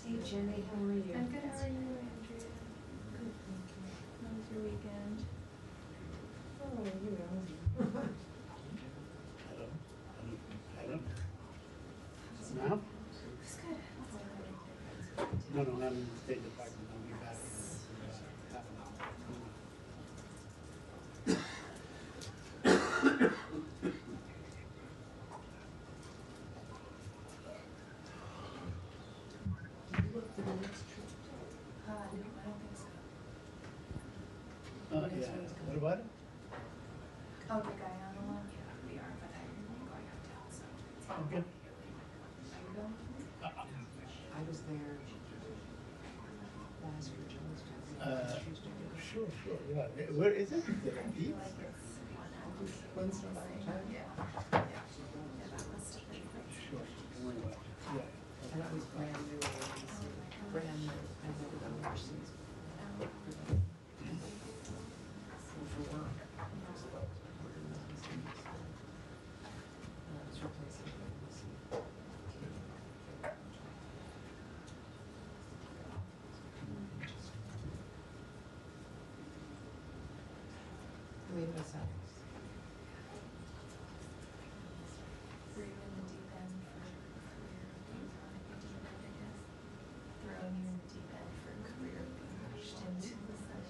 Hey Jenny, how are you? I'm good, how are you, Andrea? Good, thank you. How was your weekend? Oh, you know. Now? It's good. No, I'm in the State Department. I'll be back in half an hour. Did you look for the next trip? No, I don't think so. Yeah. What about it? Oh, the Guyana one? Yeah, we are, but I'm going out of town, so. Oh, good. Are you going? I was there last year, John's Sure. Yeah. Where is it? I feel like it's one hour. Yeah. Yeah, that must have been great. Sure. Yeah. And it was brand new, brand new. I never done overseas. For work. I was replacing leave us out. Were you in the deep end for career being on a deep end, I guess? Throwing you in the deep end for career being pushed into the sun.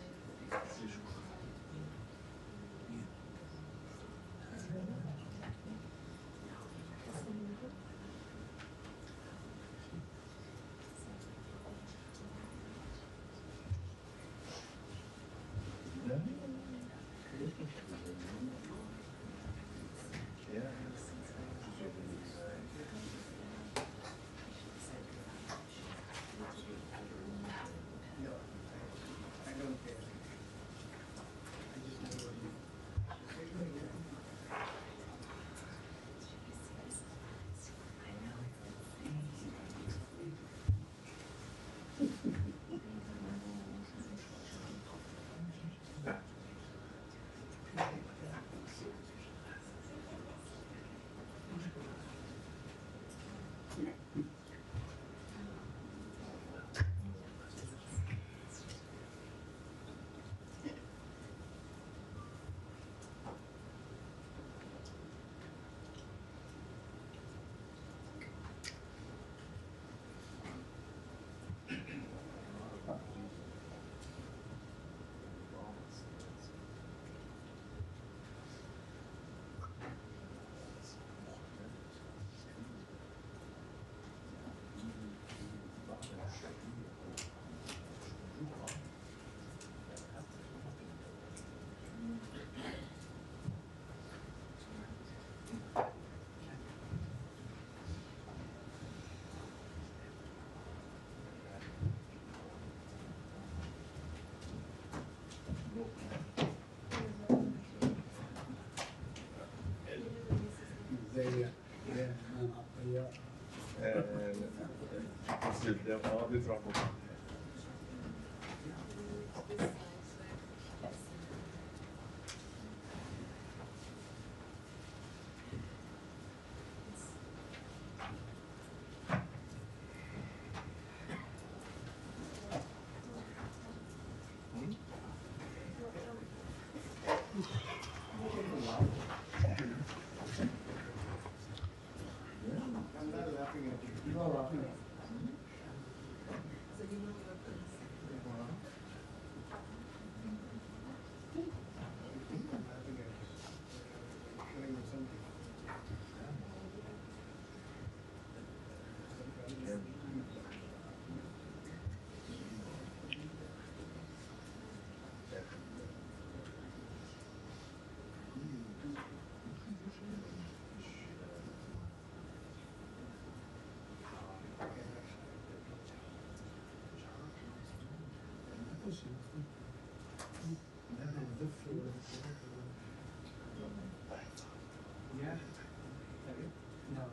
Ja, det tror jag på. I'm not laughing at you. You are laughing at So you know what this? I'm laughing at you. Showing you something. Yeah. No.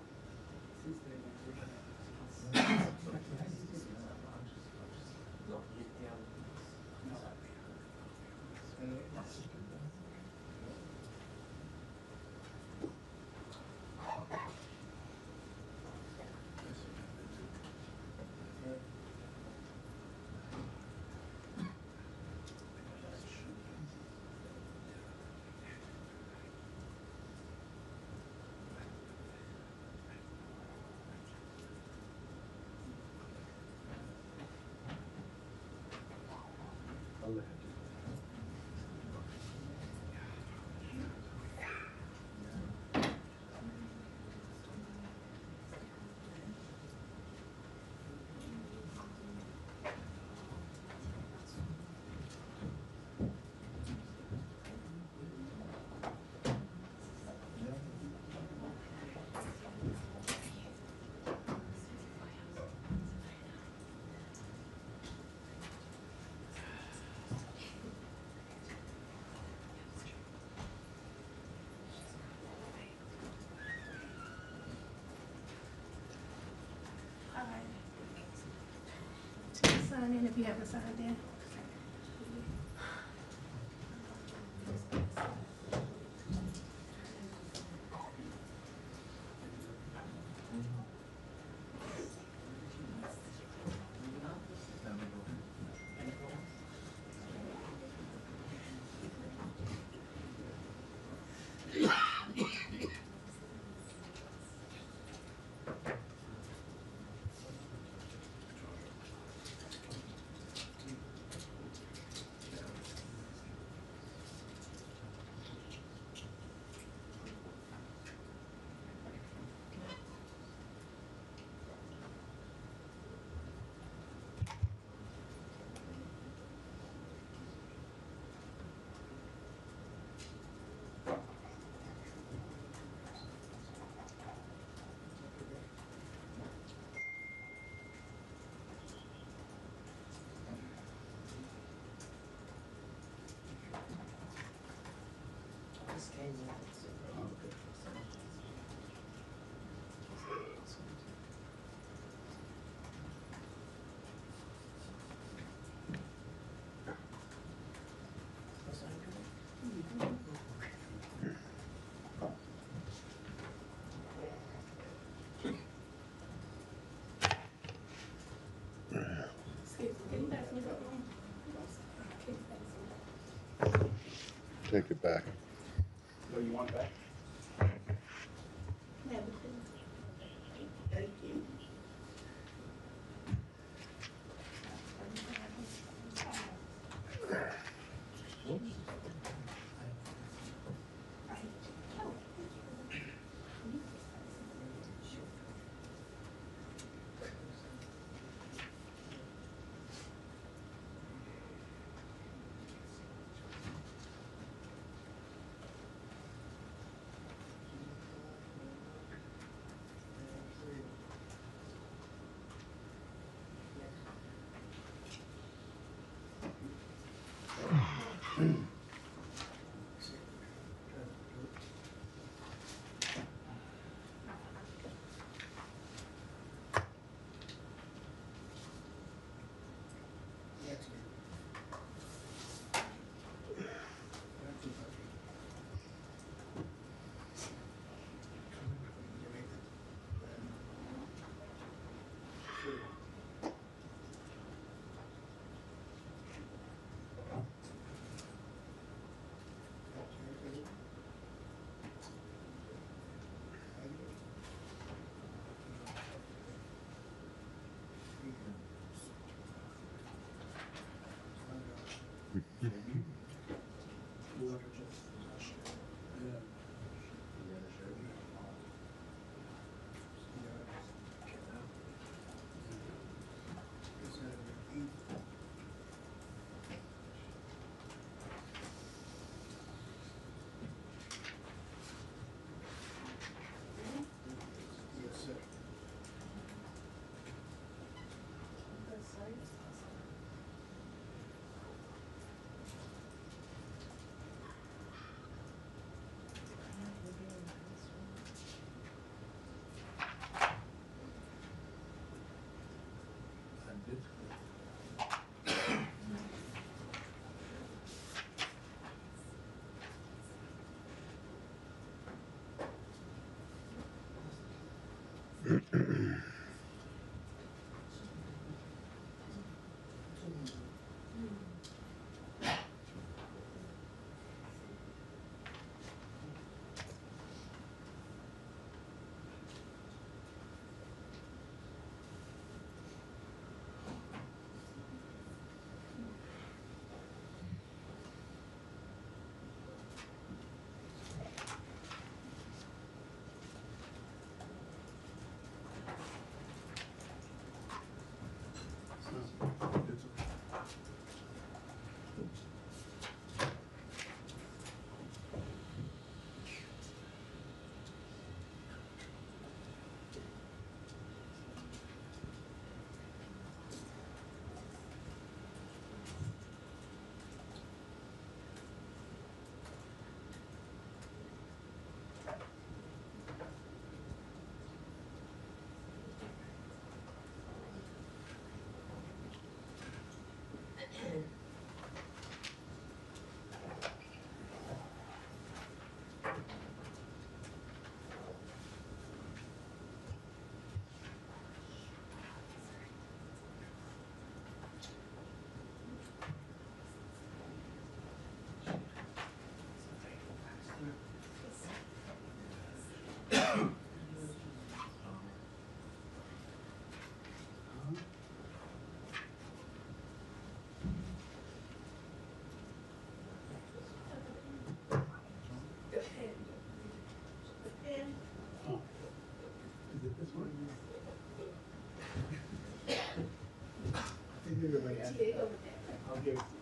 Since they Sign in if you haven't signed in. This came in. Take it back. Oh, you want that? Yeah, thank you. Yes, sir. Oh. Is it this one? I think everybody has it. I'll give it to you.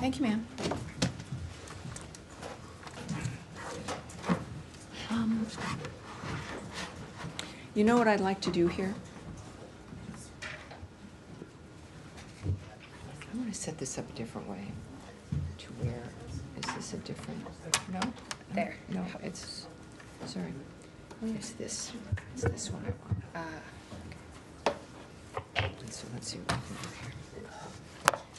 Thank you, ma'am. You know what I'd like to do here? I'm going to set this up a different way. To where is this a different? No? There. No, it's, sorry. It's this. It's this one I want. So let's see what we can do here.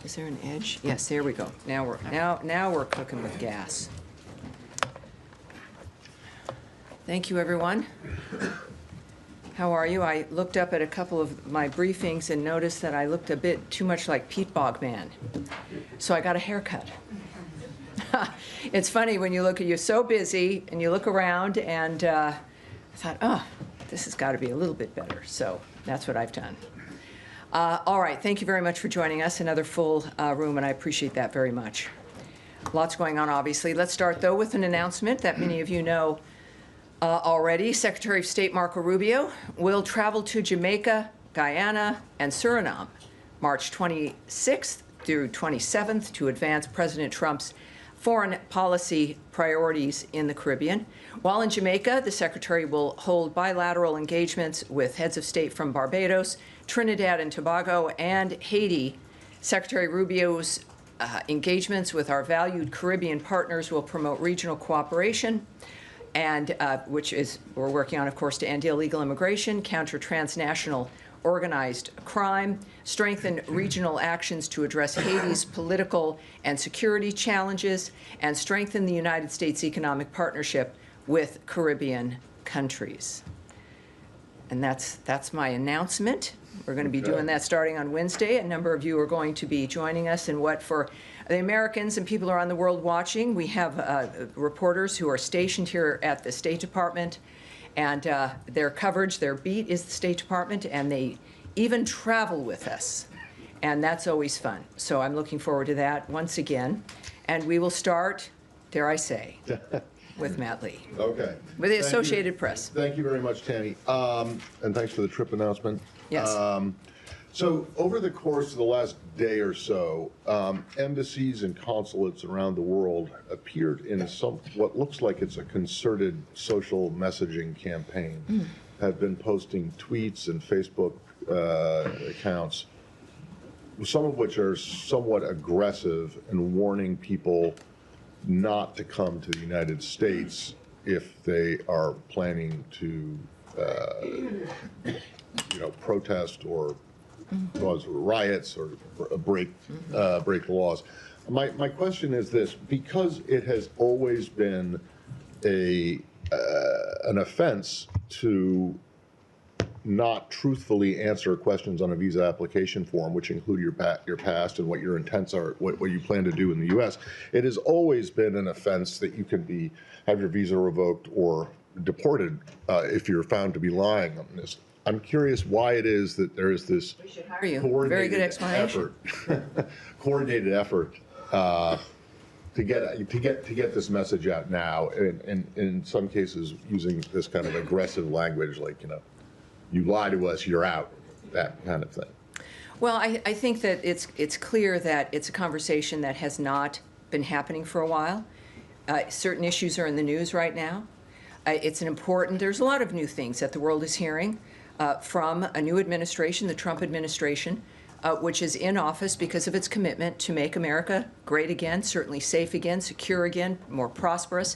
Is there an edge? Yes, there we go. Now we're cooking with gas. Thank you, everyone. How are you? I looked up at a couple of my briefings and noticed that I looked a bit too much like Pete Bogman. So I got a haircut. It's funny when you look at, you're so busy and you look around, and I thought, oh, this has got to be a little bit better. So that's what I've done. All right, thank you very much for joining us. Another full room, and I appreciate that very much. Lots going on, obviously. Let's start, though, with an announcement that many of you know already. Secretary of State Marco Rubio will travel to Jamaica, Guyana, and Suriname March 26th through 27th to advance President Trump's foreign policy priorities in the Caribbean. While in Jamaica, the Secretary will hold bilateral engagements with heads of state from Barbados, Trinidad and Tobago, and Haiti. Secretary Rubio's engagements with our valued Caribbean partners will promote regional cooperation, and which is we're working on, of course, to end illegal immigration, counter transnational organized crime, strengthen regional actions to address Haiti's political and security challenges, and strengthen the United States economic partnership with Caribbean countries. And that's my announcement. We're going to be doing that starting on Wednesday. A number of you are going to be joining us in what, for the Americans and people around the world watching, we have reporters who are stationed here at the State Department, and their coverage, their beat is the State Department, and they even travel with us, and that's always fun. So I'm looking forward to that once again. And we will start, dare I say, with Matt Lee. Okay. With the Associated Press. Thank you very much, Tammy. And thanks for the trip announcement. Yes. So over the course of the last day or so, embassies and consulates around the world appeared in what looks like it's a concerted social messaging campaign, have been posting tweets and Facebook accounts, some of which are somewhat aggressive and warning people not to come to the United States if they are planning to, protest or cause riots or break the laws. My question is this: because it has always been an offense to not truthfully answer questions on a visa application form, which include your past and what your intents are, what you plan to do in the U.S. It has always been an offense that you can have your visa revoked or deported if you're found to be lying on this. I'm curious why it is that there is this Very good explanation. coordinated effort to get this message out now, and in some cases using this kind of aggressive language, like, you lie to us, you're out, that kind of thing. Well, I think that it's clear that it's a conversation that has not been happening for a while. Certain issues are in the news right now. There's a lot of new things that the world is hearing from a new administration, the Trump administration, which is in office because of its commitment to make America great again, certainly safe again, secure again, more prosperous.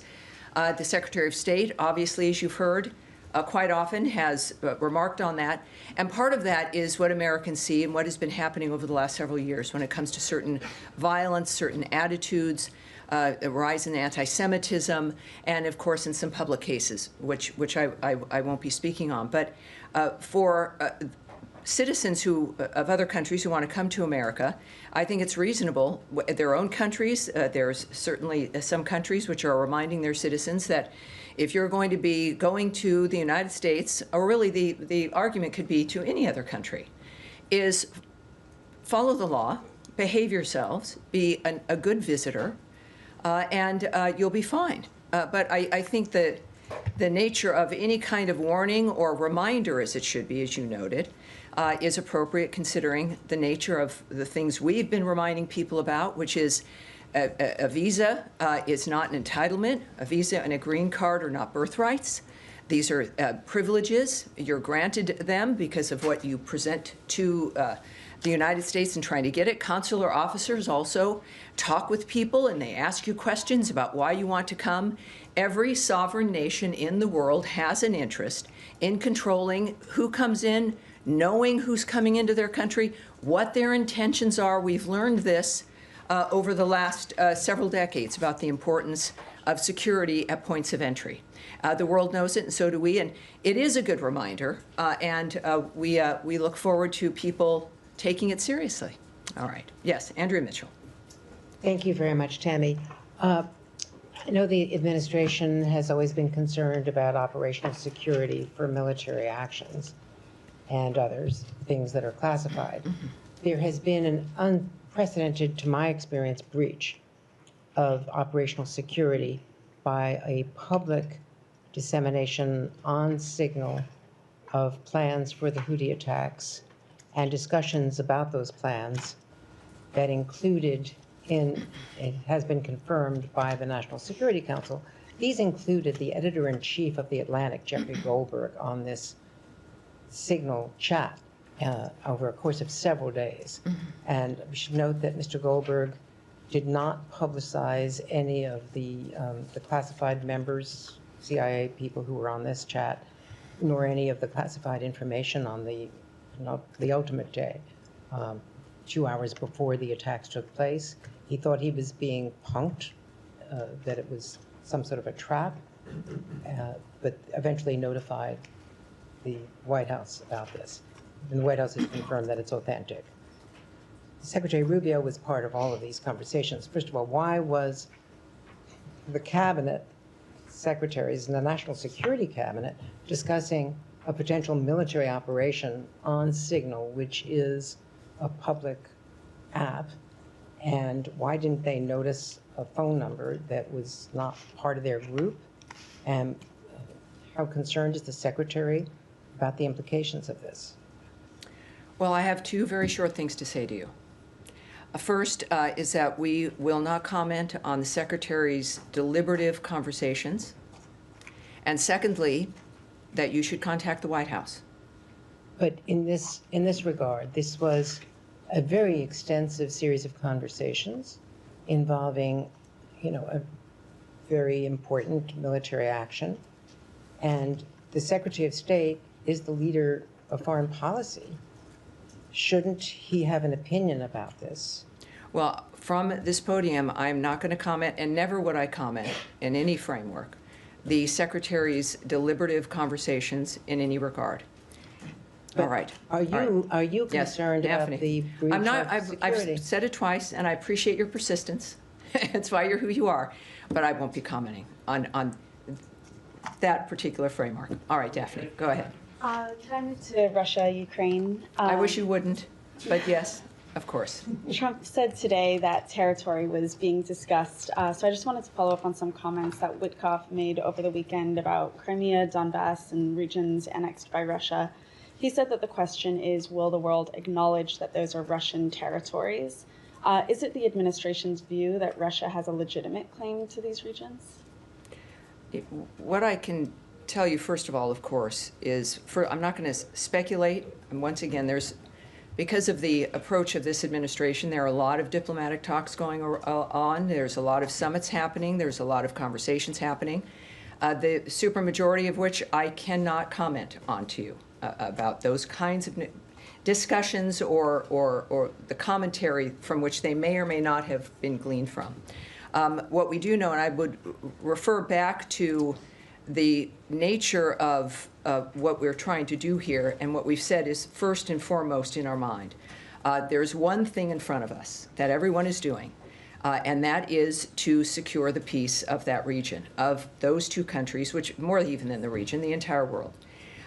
The Secretary of State, obviously, as you've heard, quite often has remarked on that. And part of that is what Americans see and what has been happening over the last several years when it comes to certain violence, certain attitudes, a rise in anti-Semitism, and of course in some public cases, which I won't be speaking on. But for citizens of other countries who want to come to America, I think it's reasonable. Their own countries, there's certainly some countries which are reminding their citizens that if you're going to be going to the United States, or really the argument could be to any other country, is follow the law, behave yourselves, be a good visitor, and you'll be fine. But I think that the nature of any kind of warning or reminder, as it should be, as you noted, is appropriate considering the nature of the things we've been reminding people about, which is a visa is not an entitlement. A visa and a green card are not birthrights. These are privileges. You're granted them because of what you present to the United States in trying to get it. Consular officers also talk with people and they ask you questions about why you want to come. Every sovereign nation in the world has an interest in controlling who comes in, knowing who's coming into their country, what their intentions are. We've learned this over the last several decades about the importance of security at points of entry. The world knows it, and so do we, and it is a good reminder, and we look forward to people taking it seriously. All right. Yes, Andrea Mitchell. Thank you very much, Tammy. I know the administration has always been concerned about operational security for military actions and others, things that are classified. There has been an unprecedented, to my experience, breach of operational security by a public dissemination on Signal of plans for the Houthi attacks and discussions about those plans that included it has been confirmed by the National Security Council. These included the editor-in-chief of The Atlantic, Jeffrey Goldberg, on this Signal chat over a course of several days. And we should note that Mr. Goldberg did not publicize any of the classified members, CIA people who were on this chat, nor any of the classified information on the ultimate day, 2 hours before the attacks took place. He thought he was being punked, that it was some sort of a trap, but eventually notified the White House about this. And the White House has confirmed that it's authentic. Secretary Rubio was part of all of these conversations. First of all, why was the cabinet secretaries and the National Security Cabinet discussing a potential military operation on Signal, which is a public app? And why didn't they notice a phone number that was not part of their group? And how concerned is the secretary about the implications of this? Well, I have two very short things to say to you. First is that we will not comment on the Secretary's deliberative conversations. And secondly, that you should contact the White House. But in this regard, this was a very extensive series of conversations involving, a very important military action. And the Secretary of State is the leader of foreign policy. Shouldn't he have an opinion about this? Well, from this podium, I'm not going to comment, and never would I comment in any framework, the Secretary's deliberative conversations in any regard. But all right. Are you concerned yes, about the breach I'm not, of security? I've said it twice, and I appreciate your persistence. It's why you're who you are. But I won't be commenting on that particular framework. All right, Daphne, go ahead. Can I move to Russia, Ukraine? I wish you wouldn't, but yes, of course. Trump said today that territory was being discussed. So I just wanted to follow up on some comments that Witkoff made over the weekend about Crimea, Donbass, and regions annexed by Russia. He said that the question is, will the world acknowledge that those are Russian territories? Is it the administration's view that Russia has a legitimate claim to these regions? What I can tell you, first of all, of course, is I'm not going to speculate. And once again, because of the approach of this administration, there are a lot of diplomatic talks going on. There's a lot of summits happening. There's a lot of conversations happening, the supermajority of which I cannot comment on to you about those kinds of discussions or the commentary from which they may or may not have been gleaned from. What we do know, and I would refer back to the nature of what we're trying to do here, and what we've said is first and foremost in our mind. There's one thing in front of us that everyone is doing, and that is to secure the peace of that region, of those two countries, which more even than the region, the entire world.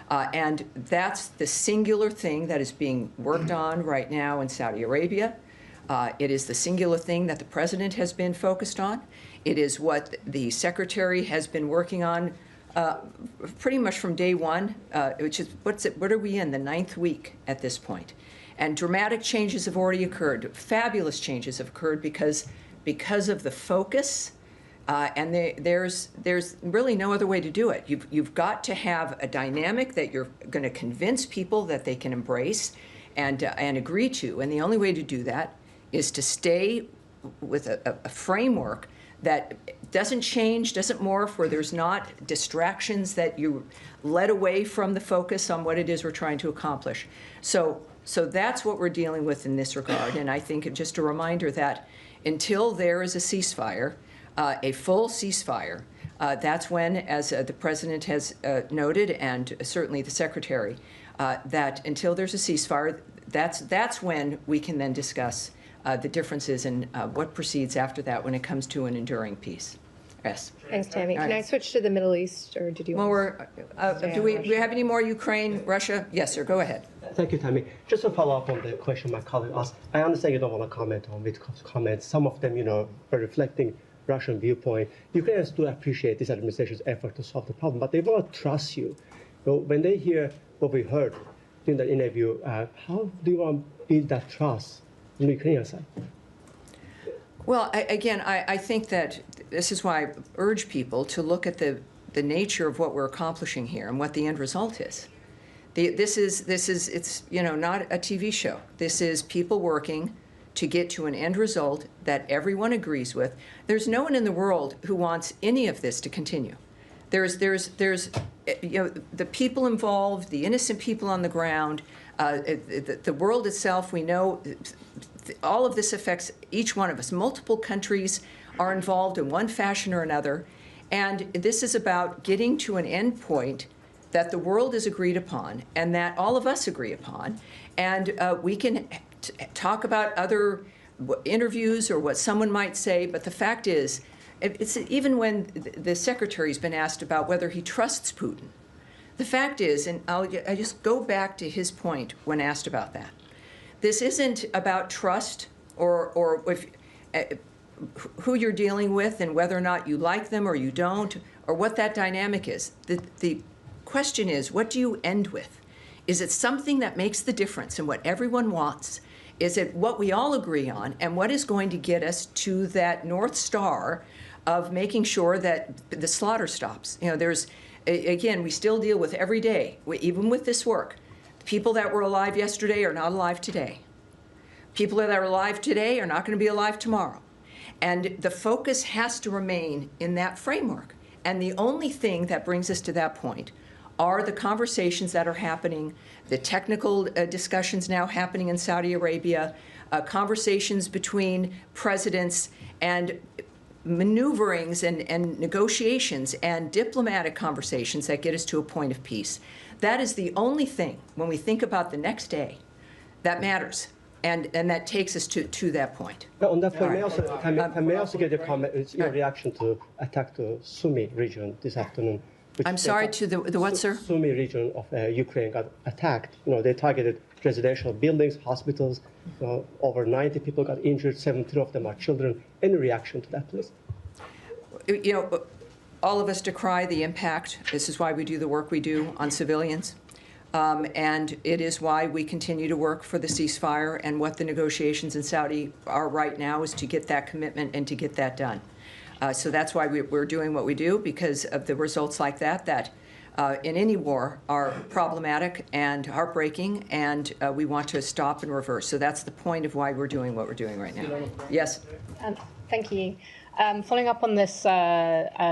And that's the singular thing that is being worked on right now in Saudi Arabia. It is the singular thing that the president has been focused on. It is what the secretary has been working on pretty much from day one, which is, what are we in, the 9th week at this point? And dramatic changes have already occurred. Fabulous changes have occurred because of the focus, and there's really no other way to do it. You've got to have a dynamic that you're going to convince people that they can embrace and agree to, and the only way to do that is to stay with a framework that doesn't change, doesn't morph, where there's not distractions that you led away from the focus on what it is we're trying to accomplish. So that's what we're dealing with in this regard, and I think just a reminder that until there is a ceasefire, a full ceasefire, that's when, as the President has noted, and certainly the Secretary, that until there's a ceasefire, that's when we can then discuss the differences in what proceeds after that when it comes to an enduring peace. Yes. Thanks, Tammy. All Can right. I switch to the Middle East, or did you Well, want do we have any more Ukraine, Russia? Yes, sir. Go ahead. Thank you, Tammy. Just to follow up on the question my colleague asked, I understand you don't want to comment on Witkoff's comments. Some of them, are reflecting Russian viewpoint. Ukrainians do appreciate this administration's effort to solve the problem, but they want to trust you. When they hear what we heard during the interview, how do you want to build that trust on the Ukrainian side? Well, I think that this is why I urge people to look at the nature of what we're accomplishing here and what the end result is. It's not a TV show. This is people working to get to an end result that everyone agrees with. There's no one in the world who wants any of this to continue. There's the people involved, the innocent people on the ground, the world itself. We know all of this affects each one of us. Multiple countries are involved in one fashion or another, and this is about getting to an end point that the world has agreed upon and that all of us agree upon, and we can talk about other interviews or what someone might say, but the fact is, it's even when the secretary's been asked about whether he trusts Putin, the fact is, and I just go back to his point when asked about that, this isn't about trust or if, who you're dealing with and whether or not you like them or you don't, or what that dynamic is. The question is, what do you end with? Is it something that makes the difference in what everyone wants? Is it what we all agree on, and what is going to get us to that North Star of making sure that the slaughter stops? Again, we still deal with every day, even with this work. People that were alive yesterday are not alive today. People that are alive today are not going to be alive tomorrow. And the focus has to remain in that framework. And the only thing that brings us to that point are the conversations that are happening, the technical discussions now happening in Saudi Arabia, conversations between presidents, and maneuverings and negotiations and diplomatic conversations that get us to a point of peace. That is the only thing, when we think about the next day, that matters. And that takes us to that point. Now, on that point, may I also get your comment, your reaction to attack to Sumy region this afternoon? I'm sorry, to the what, sir? Sumy region of Ukraine got attacked. They targeted residential buildings, hospitals. Over 90 people got injured. 17 of them are children. Any reaction to that, please? All of us decry the impact. This is why we do the work we do on civilians. And it is why we continue to work for the ceasefire, and what the negotiations in Saudi are right now is to get that commitment and to get that done. So that's why we're doing what we do, because of the results like that in any war are problematic and heartbreaking, and we want to stop and reverse. So that's the point of why we're doing what we're doing right now. Yes? Thank you. Following up on this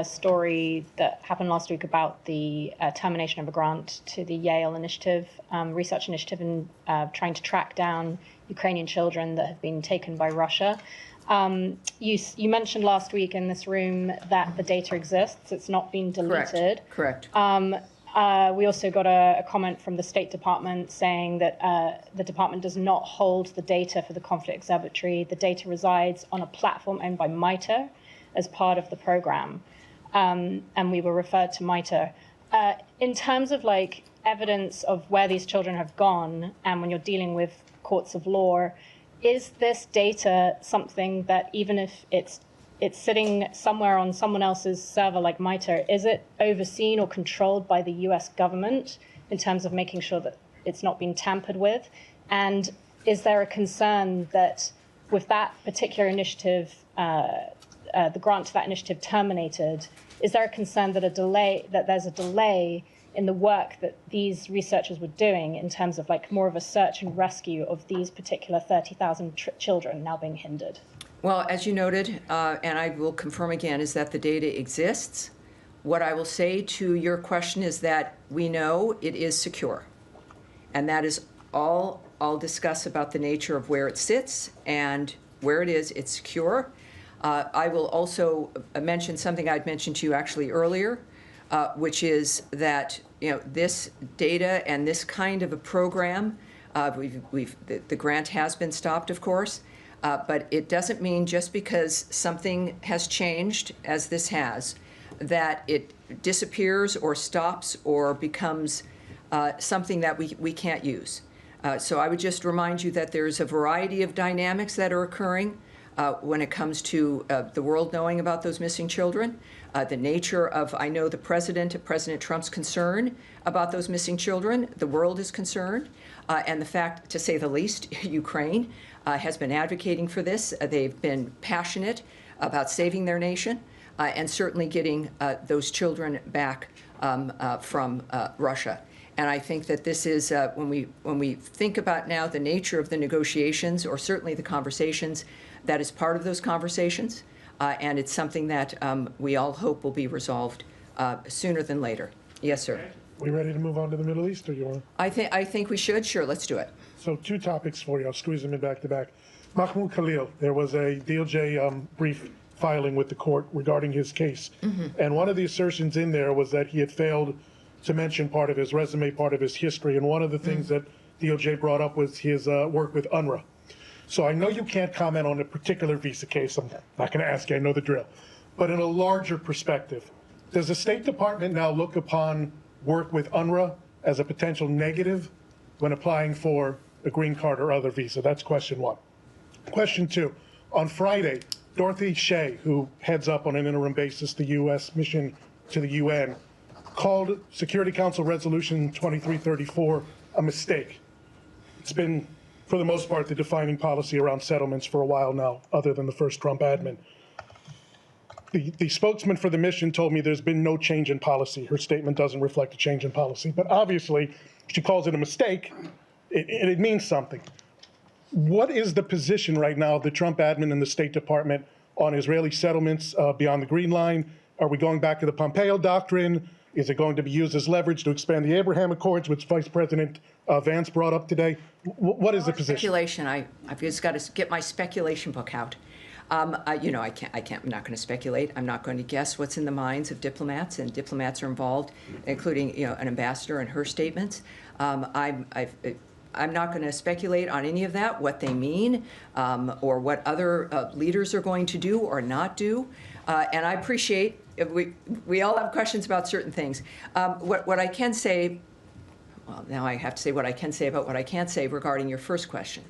story that happened last week about the termination of a grant to the Yale initiative, research initiative, in trying to track down Ukrainian children that have been taken by Russia. You mentioned last week in this room that the data exists. It's not been deleted. Correct. We also got a comment from the State Department saying that the department does not hold the data for the conflict observatory. The data resides on a platform owned by MITRE as part of the program, and we were referred to MITRE. In terms of evidence of where these children have gone, and when you're dealing with courts of law, is this data something that, even if it's it's sitting somewhere on someone else's server like MITRE, is it overseen or controlled by the US government in terms of making sure that it's not being tampered with? And is there a concern that with that particular initiative, the grant to that initiative terminated, is there a concern that there's a delay in the work that these researchers were doing in terms of like more of a search and rescue of these particular 30,000 children now being hindered? Well, as you noted, and I will confirm again, is that the data exists. What I will say to your question is that we know it is secure. And that is all I'll discuss about the nature of where it sits and where it is, it's secure. I will also mention something I'd mentioned to you actually earlier, which is that this data and this kind of a program, the grant has been stopped, of course, but it doesn't mean just because something has changed, as this has, that it disappears or stops or becomes something that we can't use. So I would just remind you that there's a variety of dynamics that are occurring when it comes to the world knowing about those missing children, the nature of, I know, President Trump's concern about those missing children. The world is concerned, and the fact, to say the least, Ukraine has been advocating for this. They've been passionate about saving their nation and certainly getting those children back from Russia. And I think that this is, when we think about now the nature of the negotiations, or certainly the conversations, that is part of those conversations, and it's something that we all hope will be resolved sooner than later. Yes, sir. We ready to move on to the Middle East, or you want? I think we should. Sure, let's do it. So 2 topics for you. I'll squeeze them in back to back. Mahmoud Khalil, there was a DOJ brief filing with the court regarding his case. And one of the assertions in there was that he had failed to mention part of his resume, part of his history. And one of the things that DOJ brought up was his work with UNRWA. So I know you can't comment on a particular visa case. I'm not going to ask you. I know the drill. But in a larger perspective, does the State Department now look upon work with UNRWA as a potential negative when applying for a green card or other visa? That's question 1. Question 2, on Friday, Dorothy Shea, who heads up on an interim basis the U.S. mission to the UN, called Security Council Resolution 2334 a mistake. It's been, for the most part, the defining policy around settlements for a while now, other than the first Trump admin. The spokesman for the mission told me there's been no change in policy. Her statement doesn't reflect a change in policy. But obviously, she calls it a mistake, it means something. What is the position right now of the Trump admin and the State Department on Israeli settlements beyond the Green Line? Are we going back to the Pompeo doctrine? Is it going to be used as leverage to expand the Abraham Accords, which Vice President Vance brought up today? What is the position? Speculation. I've just got to get my speculation book out. I'm not going to speculate. I'm not going to guess what's in the minds of diplomats, and diplomats are involved, including an ambassador and her statements. I'm not going to speculate on any of that, what they mean, or what other leaders are going to do or not do. And I appreciate, we all have questions about certain things. What I can say, well, now I have to say what I can say about what I can't say regarding your first question,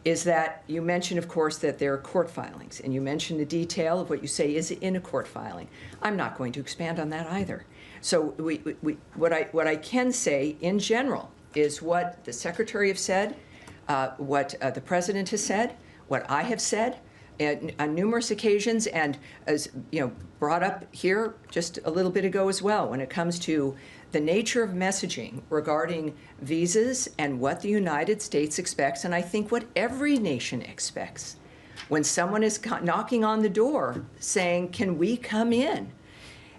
is that you mentioned, of course, that there are court filings, and you mentioned the detail of what you say is in a court filing. I'm not going to expand on that either. So what I can say in general is what the Secretary has said, what the President has said, what I have said on numerous occasions, and as brought up here just a little bit ago as well, when it comes to the nature of messaging regarding visas and what the United States expects, and I think what every nation expects. When someone is knocking on the door saying, can we come in?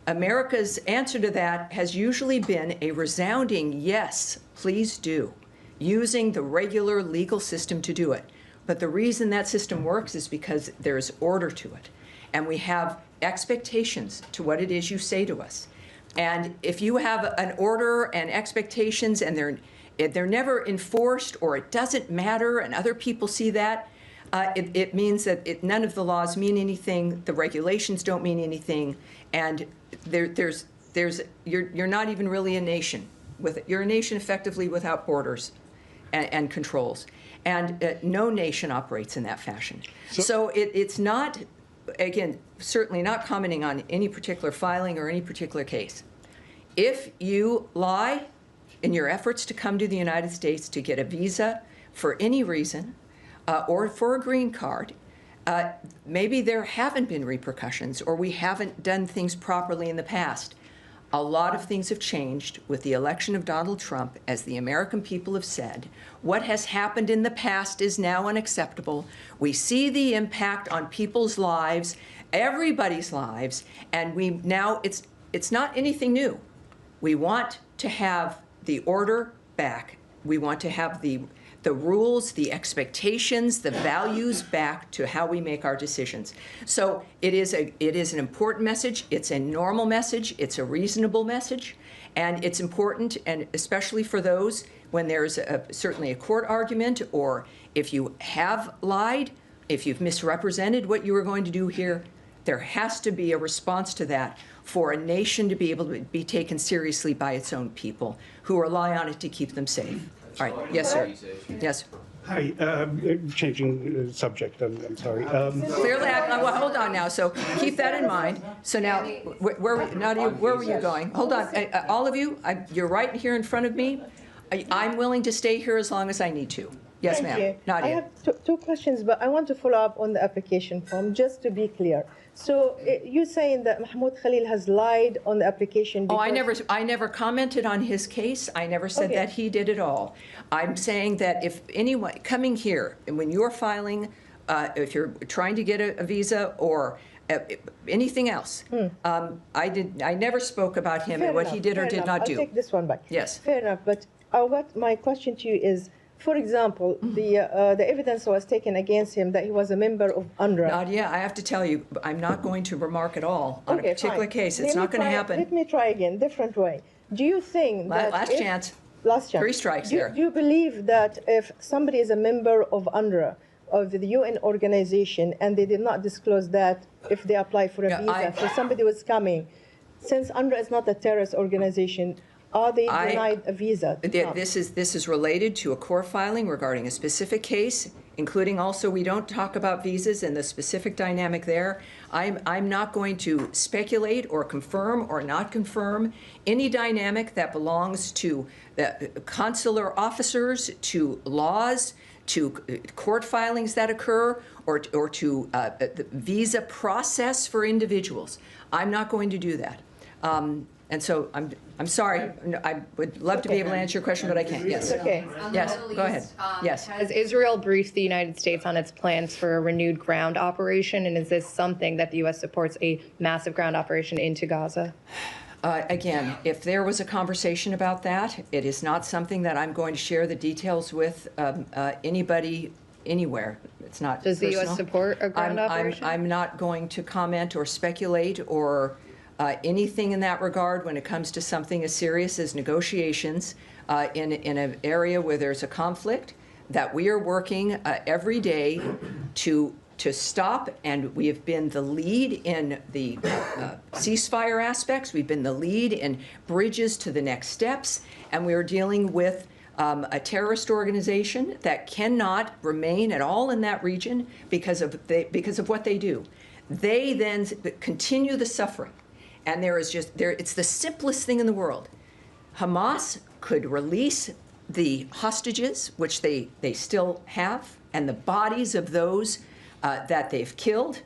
America's answer to that has usually been a resounding yes, please do, using the regular legal system to do it. But the reason that system works is because there's order to it. And we have expectations to what it is you say to us. And if you have an order and expectations and they're never enforced, or it doesn't matter and other people see that, it means that none of the laws mean anything, the regulations don't mean anything, and you're not even really a nation. You're a nation effectively without borders and controls. And no nation operates in that fashion. So it's not again, certainly not commenting on any particular filing or any particular case. If you lie in your efforts to come to the United States to get a visa for any reason, or for a green card, maybe there haven't been repercussions, or we haven't done things properly in the past. A lot of things have changed with the election of Donald Trump, as the American people have said. What has happened in the past is now unacceptable. We see the impact on people's lives, everybody's lives, and it's not anything new. We want to have the order back. We want to have the rules, the expectations, the values back to how we make our decisions. So it is an important message. It's a normal message. It's a reasonable message. And it's important, and especially for those when there's certainly a court argument, or if you have lied, if you've misrepresented what you were going to do here, there has to be a response to that for a nation to be able to be taken seriously by its own people who rely on it to keep them safe. All right. Yes, sir. Yes. Hi, changing subject, I'm sorry. Clearly, well, hold on now. So keep that in mind. So now, Nadia, where were you going? Hold on. All of you, you're right here in front of me. I'm willing to stay here as long as I need to. Yes, ma'am. Nadia. I have two questions, but I want to follow up on the application form, just to be clear. So you're saying that Mahmoud Khalil has lied on the application? Oh, I never commented on his case. I never said that he did at all. I'm saying that if anyone coming here, and when you're filing, if you're trying to get a visa or anything else, I never spoke about him and what he did or did not do. I'll take this one back. Yes. Fair enough. But my question to you is, for example, the evidence was taken against him that he was a member of UNRWA. Nadia, I have to tell you, I'm not going to remark at all on a particular case. It's not going to happen. Let me try again, different way. Do you think that last chance. Last chance. 3 strikes there. Do you believe that if somebody is a member of UNRWA, of the UN organization, and they did not disclose that if they apply for a visa, for somebody who was coming, since UNRWA is not a terrorist organization, are they denied a visa? This is related to a court filing regarding a specific case, including also we don't talk about visas and the specific dynamic there. I'm not going to speculate or confirm or not confirm any dynamic that belongs to consular officers, to laws, to court filings that occur, or to the visa process for individuals. I'm not going to do that. And so I'm sorry. I would love to be able to answer your question, but I can't. Yes. Okay. Yes. Go ahead. Yes. Has Israel briefed the United States on its plans for a renewed ground operation? And is this something that the U.S. supports, a massive ground operation into Gaza? Again, if there was a conversation about that, it is not something that I'm going to share the details with anybody anywhere. It's not Does personal. the U.S. support a ground operation? I'm not going to comment or speculate or anything in that regard when it comes to something as serious as negotiations in an area where there's a conflict that we are working every day to stop, and we have been the lead in the ceasefire aspects. We've been the lead in bridges to the next steps, and we are dealing with a terrorist organization that cannot remain at all in that region because of what they do. They then continue the suffering. And it's the simplest thing in the world. Hamas could release the hostages, which they still have, and the bodies of those that they've killed,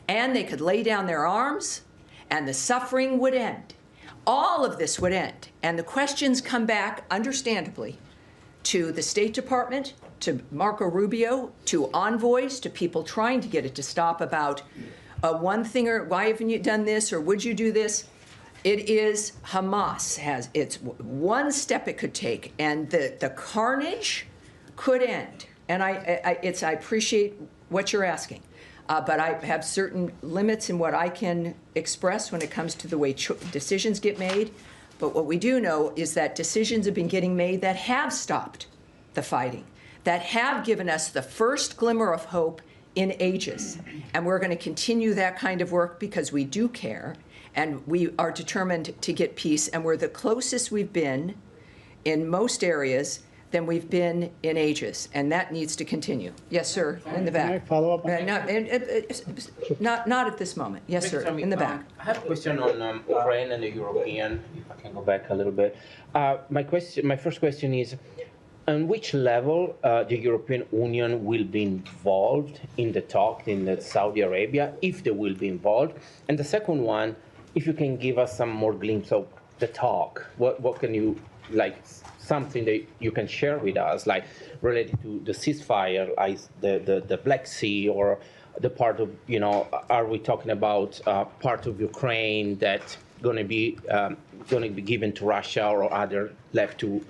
and they could lay down their arms, and the suffering would end. All of this would end. And the questions come back, understandably, to the State Department, to Marco Rubio, to envoys, to people trying to get it to stop about one thing, or why haven't you done this, or would you do this? It is Hamas it's one step it could take, and the carnage could end. And I appreciate what you're asking, but I have certain limits in what I can express when it comes to the way decisions get made. But what we do know is that decisions have been getting made that have stopped the fighting, that have given us the first glimmer of hope in ages. And we're going to continue that kind of work because we do care, and we are determined to get peace, and we're the closest we've been in most areas than we've been in ages, and that needs to continue. Yes, sir, in the back. Can I follow up on that? Not at this moment. Yes, sir, in the back. I have a question on Ukraine and the European, if I can go back a little bit. My first question is, on which level the European Union will be involved in the talk in Saudi Arabia, if they will be involved? And the second one, if you can give us some more glimpse of the talk, what can you, like, something that you can share with us, like related to the ceasefire, like the Black Sea, or the part of, are we talking about part of Ukraine that's going to be given to Russia, or other left to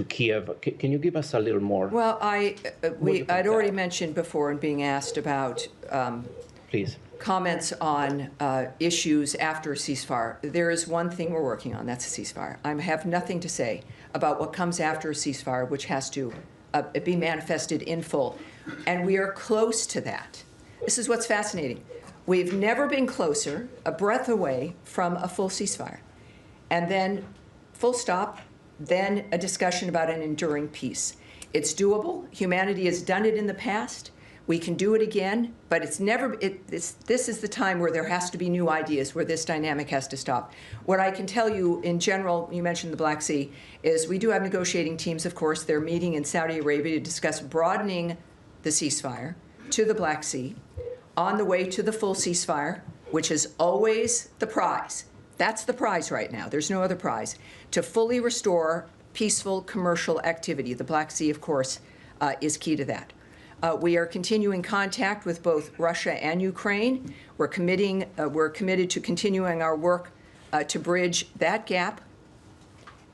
Kiev? Can you give us a little more? Well, I'd already mentioned before in being asked about please comments on issues after a ceasefire. There is one thing we're working on, that's a ceasefire. I have nothing to say about what comes after a ceasefire, which has to be manifested in full. And we are close to that. This is what's fascinating. We've never been closer, a breath away from a full ceasefire. And then, full stop, then a discussion about an enduring peace. It's doable. Humanity has done it in the past. We can do it again, but this is the time where there has to be new ideas, where this dynamic has to stop. What I can tell you in general, you mentioned the Black Sea, is we do have negotiating teams, of course. They're meeting in Saudi Arabia to discuss broadening the ceasefire to the Black Sea on the way to the full ceasefire, which is always the prize. That's the prize right now. There's no other prize. To fully restore peaceful commercial activity. The Black Sea, of course, is key to that. We are continuing contact with both Russia and Ukraine. We're committed to continuing our work to bridge that gap.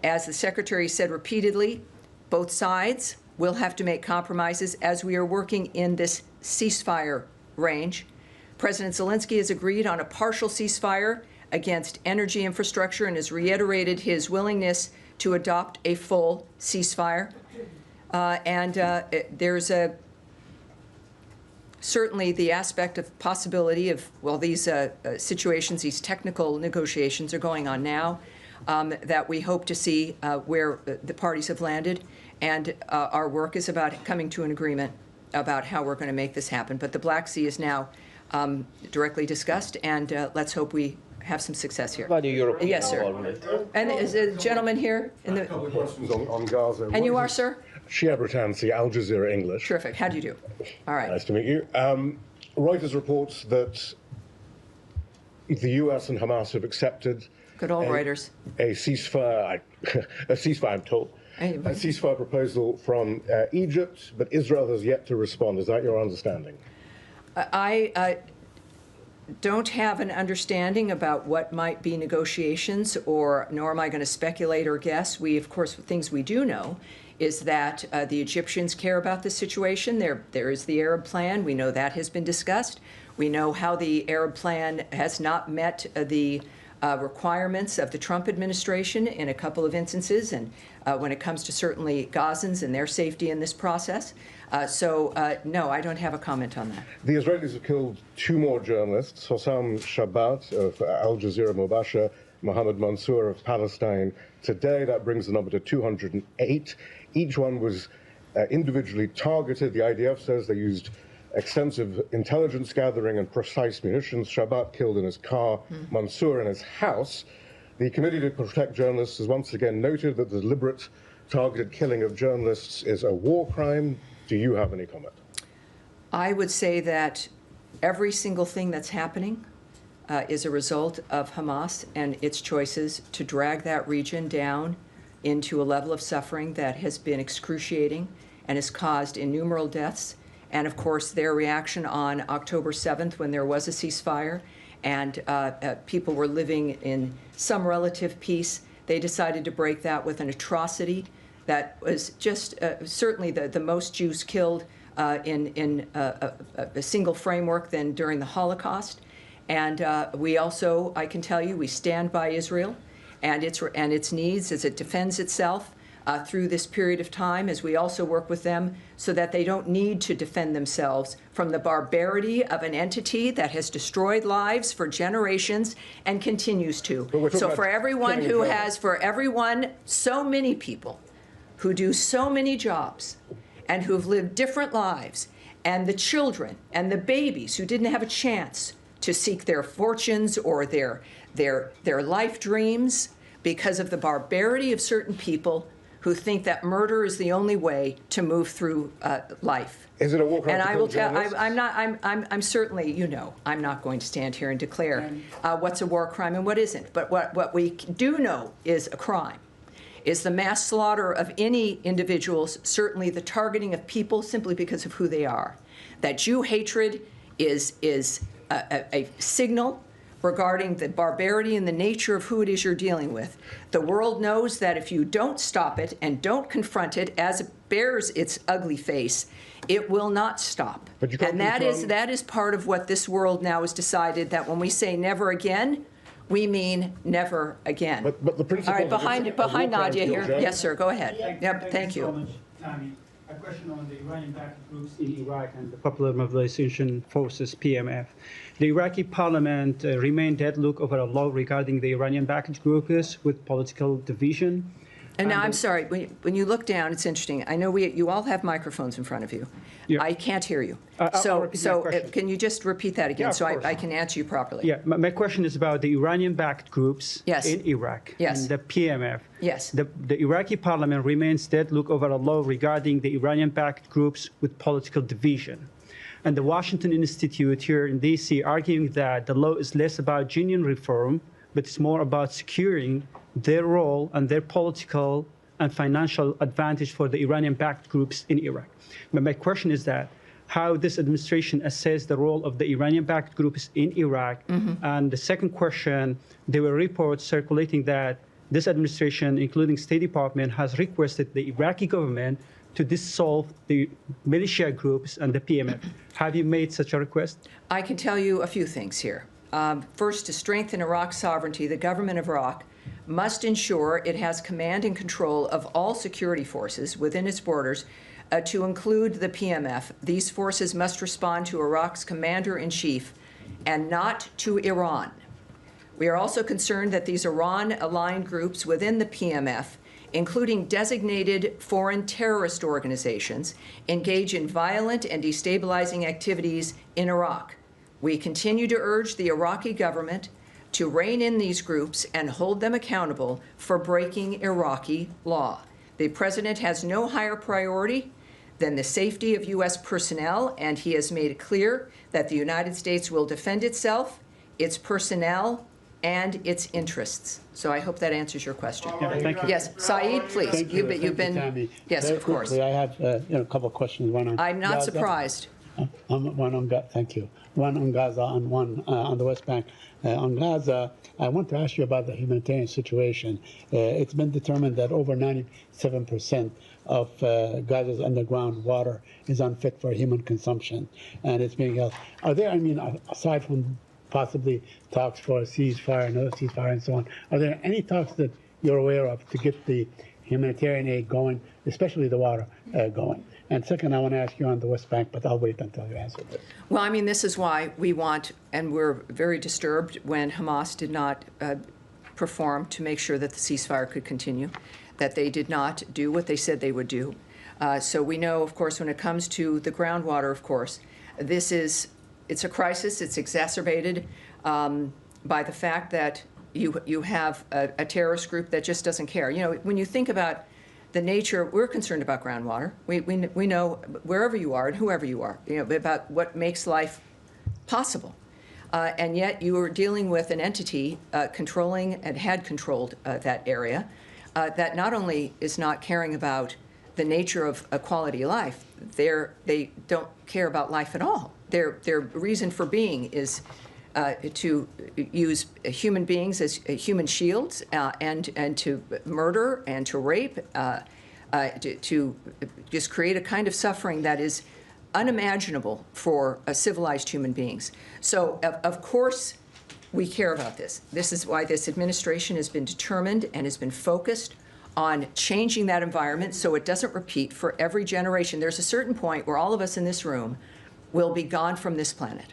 As the Secretary said repeatedly, both sides will have to make compromises as we are working in this ceasefire range. President Zelensky has agreed on a partial ceasefire against energy infrastructure and has reiterated his willingness to adopt a full ceasefire. There's certainly the aspect of possibility of, well, these situations, these technical negotiations are going on now, that we hope to see where the parties have landed. And our work is about coming to an agreement about how we're going to make this happen. But the Black Sea is now directly discussed, and let's hope we have some success here. About the European Yes, sir. involvement. And is a gentleman here? In the, A couple of questions on Gaza. and you are, sir? Shia Britansi, Al Jazeera English. Terrific. How do you do? All right. Nice to meet you. Reuters reports that the U.S. and Hamas have accepted Good old Reuters. a ceasefire, I'm told, a ceasefire proposal from Egypt, but Israel has yet to respond. Is that your understanding? I don't have an understanding about what might be negotiations, nor am I going to speculate or guess. Of course, things we do know is that the Egyptians care about this situation. There is the Arab plan. We know that has been discussed. We know how the Arab plan has not met the requirements of the Trump administration in a couple of instances, and when it comes to certainly Gazans and their safety in this process. No, I don't have a comment on that. The Israelis have killed 2 more journalists, Hossam Shabbat of Al Jazeera Mubasher, Mohammed Mansour of Palestine Today. That brings the number to 208. Each one was individually targeted. The IDF says they used extensive intelligence gathering and precise munitions. Shabbat killed in his car, Mansour in his house. The Committee to Protect Journalists has once again noted that the deliberate targeted killing of journalists is a war crime. Do you have any comment? I would say that every single thing that's happening is a result of Hamas and its choices to drag that region down into a level of suffering that has been excruciating and has caused innumerable deaths. And of course, their reaction on October 7th, when there was a ceasefire and people were living in some relative peace, they decided to break that with an atrocity that was just certainly the most Jews killed in a single framework than during the Holocaust. And we also, I can tell you, we stand by Israel and its needs as it defends itself through this period of time, as we also work with them so that they don't need to defend themselves from the barbarity of an entity that has destroyed lives for generations and continues to. So for everyone so many people who do so many jobs and who've lived different lives, and the children and the babies who didn't have a chance to seek their fortunes or their life dreams because of the barbarity of certain people who think that murder is the only way to move through life. Is it a war crime? And to I kill will tell. journalists? I'm certainly. You know, I'm not going to stand here and declare what's a war crime and what isn't. But what we do know is a crime is the mass slaughter of any individuals. Certainly, the targeting of people simply because of who they are. That Jew hatred is a signal regarding the barbarity and the nature of who it is you're dealing with. The world knows that if you don't stop it and don't confront it as it bears its ugly face, it will not stop. And that is part of what this world now has decided, that when we say never again, we mean never again. But the principle. All right, behind Nadia here. Yes, sir, go ahead. Thank you. So much, Tammy. A question on the Iranian-backed groups in Iraq and the Popular Mobilization Forces, PMF. The Iraqi parliament remained deadlocked over a law regarding the Iranian-backed groups with political division. And now, I'm sorry, when you look down, it's interesting. I know you all have microphones in front of you. Yeah. I can't hear you. So can you just repeat that again, Yeah, so of I can answer you properly? Yeah, my question is about the Iranian-backed groups in Iraq and the PMF. Yes. The Iraqi parliament remains deadlocked over a law regarding the Iranian-backed groups with political division. And the Washington Institute here in D.C. arguing that the law is less about genuine reform, but it's more about securing their role and their political and financial advantage for the Iranian-backed groups in Iraq. But my question is that how this administration assess the role of the Iranian-backed groups in Iraq. And the second question, there were reports circulating that this administration, including State Department, has requested the Iraqi government to dissolve the militia groups and the PMF. Have you made such a request? I can tell you a few things here. First, to strengthen Iraq's sovereignty, the government of Iraq must ensure it has command and control of all security forces within its borders, to include the PMF. These forces must respond to Iraq's commander-in-chief and not to Iran. We are also concerned that these Iran-aligned groups within the PMF, including designated foreign terrorist organizations, engage in violent and destabilizing activities in Iraq. We continue to urge the Iraqi government to rein in these groups and hold them accountable for breaking Iraqi law. The president has no higher priority than the safety of U.S. personnel, and he has made it clear that the United States will defend itself, its personnel, and its interests. So I hope that answers your question. Yeah, thank you. Yes, Saeed, please. Thank You've you, been. Tammy. Yes, Very of course. quickly, I have a couple of questions. One on. I'm not Gaza. surprised. Thank you. One on Gaza and one on the West Bank. On Gaza, I want to ask you about the humanitarian situation. It's been determined that over 97% of Gaza's underground water is unfit for human consumption, and it's being held. Are there, aside from possibly talks for a ceasefire, another ceasefire, and so on, are there any talks that you're aware of to get the humanitarian aid going, especially the water going? And second, I want to ask you on the West Bank, but I'll wait until you answer this. Well, this is why we want, and we're very disturbed when Hamas did not perform to make sure that the ceasefire could continue, that they did not do what they said they would do. So we know, of course, when it comes to the groundwater, of course, it's a crisis. It's exacerbated by the fact that you have a terrorist group that just doesn't care. When you think about the nature, we're concerned about groundwater. We know wherever you are and whoever you are, about what makes life possible. And yet you are dealing with an entity controlling and had controlled that area that not only is not caring about the nature of a quality of life, they don't care about life at all. Their reason for being is to use human beings as human shields and to murder and to rape, to just create a kind of suffering that is unimaginable for civilized human beings. So, of course, we care about this. This is why this administration has been determined and has been focused on changing that environment so it doesn't repeat for every generation. There's a certain point where all of us in this room will be gone from this planet.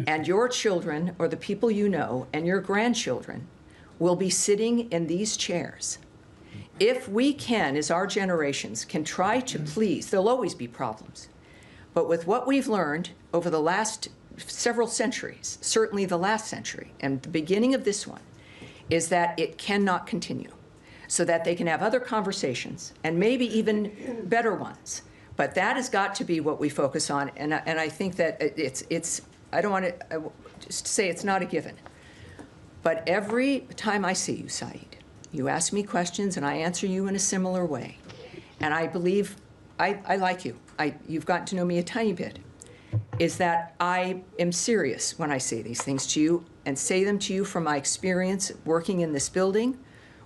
And your children, or the people you know, and your grandchildren will be sitting in these chairs. if we can, as our generations, can try to please, there'll always be problems. But with what we've learned over the last several centuries, certainly the last century, and the beginning of this one, is that it cannot continue, so that they can have other conversations, and maybe even better ones. But that has got to be what we focus on, and I think that it's I don't want to just say it's not a given. But every time I see you, Saeed, you ask me questions, and I answer you in a similar way. And I believe I like you. You've gotten to know me a tiny bit, is that I am serious when I say these things to you and say them to you from my experience working in this building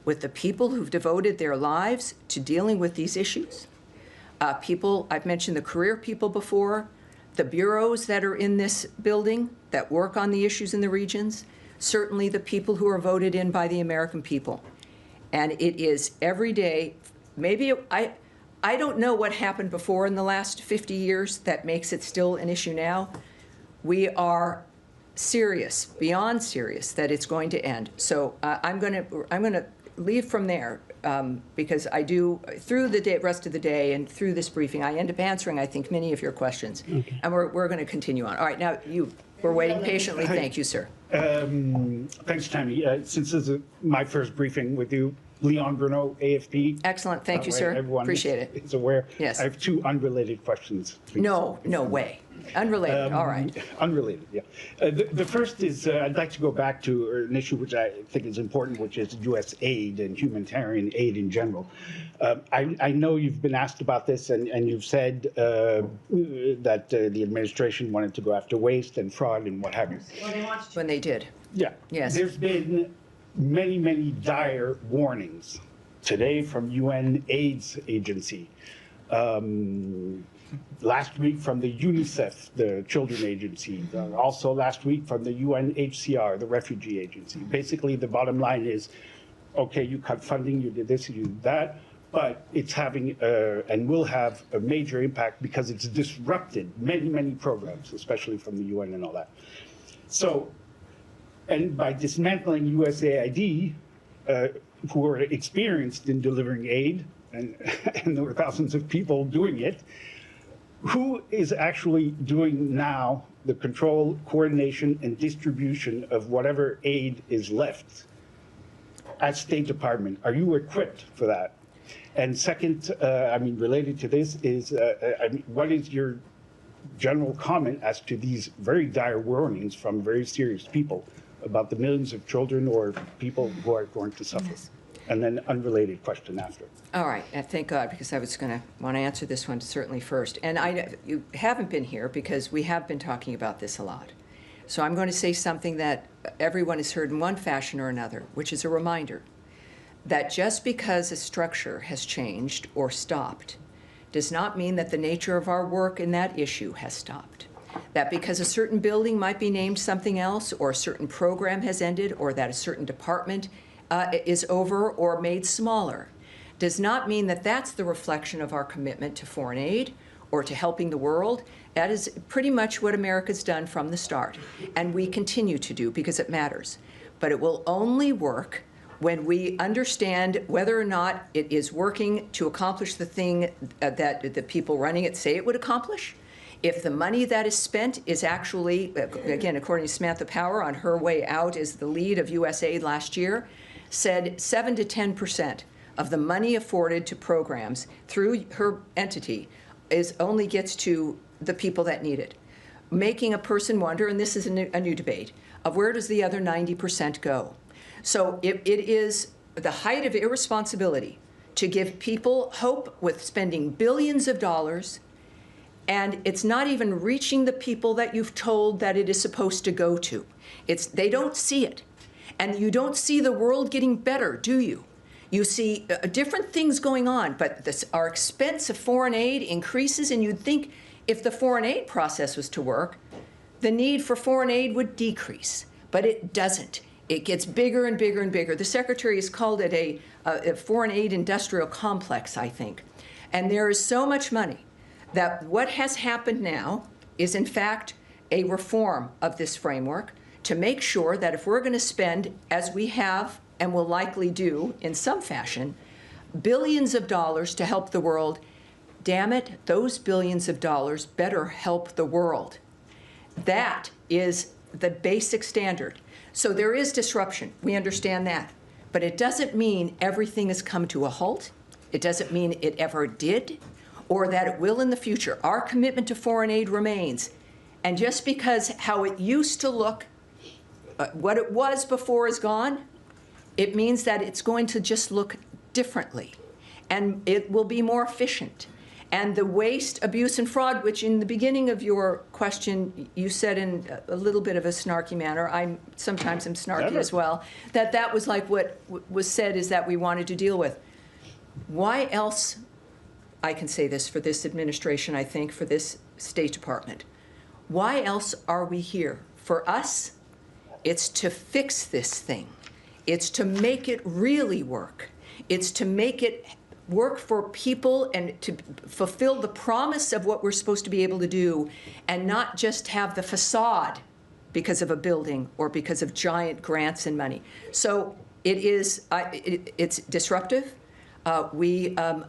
with the people who've devoted their lives to dealing with these issues. People, I've mentioned the career people before, the bureaus that are in this building that work on the issues in the regions, certainly the people who are voted in by the American people. And it is every day, maybe I don't know what happened before in the last 50 years that makes it still an issue now. We are serious, beyond serious, that it's going to end. So I'm going to leave from there because I do, through the rest of the day and through this briefing, I end up answering, I think, many of your questions. Okay. And we're going to continue on. All right, now we're waiting patiently. Thank you, sir. Thanks, Tammy. Since this is my first briefing with you, Leon Bruno, AFP. Excellent. Thank you, sir. Appreciate it. It's aware. Yes. I have two unrelated questions. Please. No way. Unrelated. All right. Unrelated, yeah. The first is I'd like to go back to an issue which I think is important, which is U.S. aid and humanitarian aid in general. I know you've been asked about this, and you've said that the administration wanted to go after waste and fraud and what have you. Well, they wanted to. When they did. Yeah. Yes. There's been many dire warnings today from UN AIDS agency. Last week from the UNICEF, the children agency. Also last week from the UNHCR, the refugee agency. Basically, the bottom line is, okay, you cut funding, you did this, you did that, but it's having and will have a major impact because it's disrupted many programs, especially from the UN and all that. So, and by dismantling USAID, who are experienced in delivering aid, and there were thousands of people doing it, who is actually doing now the control, coordination, and distribution of whatever aid is left at State Department? Are you equipped for that? And second, related to this is, what is your general comment as to these very dire warnings from very serious people about the millions of children or people who are going to suffer? Yes. And then unrelated question after. All right, thank God, because I was going to want to answer this one certainly first. And you haven't been here because we have been talking about this a lot. So I'm going to say something that everyone has heard in one fashion or another, which is a reminder that just because a structure has changed or stopped does not mean that the nature of our work in that issue has stopped. That because a certain building might be named something else, or a certain program has ended, or that a certain department is over or made smaller, does not mean that that's the reflection of our commitment to foreign aid or to helping the world. That is pretty much what America's done from the start, and we continue to do because it matters. But it will only work when we understand whether or not it is working to accomplish the thing that the people running it say it would accomplish. If the money that is spent is actually, again, according to Samantha Power on her way out as the lead of USAID last year, said 7 to 10% of the money afforded to programs through her entity only gets to the people that need it, making a person wonder, and this is a new debate, of where does the other 90% go? So it is the height of irresponsibility to give people hope with spending billions of dollars, and it's not even reaching the people that you've told that it is supposed to go to. They don't see it. And you don't see the world getting better, do you? You see different things going on, but our expense of foreign aid increases, and you'd think if the foreign aid process was to work, the need for foreign aid would decrease, but it doesn't. It gets bigger and bigger and bigger. The Secretary has called it a foreign aid industrial complex, I think. And there is so much money that what has happened now is, in fact, a reform of this framework to make sure that if we're going to spend, as we have and will likely do in some fashion, billions of dollars to help the world. Damn it, those billions of dollars better help the world. That is the basic standard. So there is disruption. We understand that. But it doesn't mean everything has come to a halt. It doesn't mean it ever did or that it will in the future. Our commitment to foreign aid remains. And just because how it used to look, what it was before is gone, it means that it's going to just look differently. And it will be more efficient. And the waste, abuse, and fraud, which in the beginning of your question, you said in a little bit of a snarky manner, I sometimes am snarky as well, that was like what was said is that we wanted to deal with. Why else, I can say this for this administration, I think, for this State Department, why else are we here? For us, it's to fix this thing. It's to make it really work. It's to make it work for people and to fulfill the promise of what we're supposed to be able to do and not just have the facade because of a building or because of giant grants and money. So it is, it's disruptive. Again,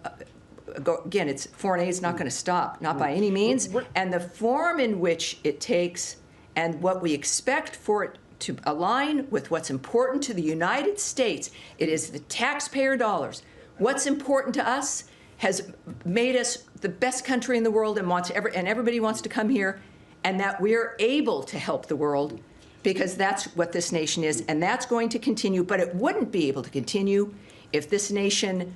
it's foreign aid is not going to stop, not by any means. And the form in which it takes and what we expect for it to align with what's important to the United States, it is the taxpayer dollars. What's important to us has made us the best country in the world and everybody wants to come here, and that we're able to help the world because that's what this nation is, and that's going to continue. But it wouldn't be able to continue if this nation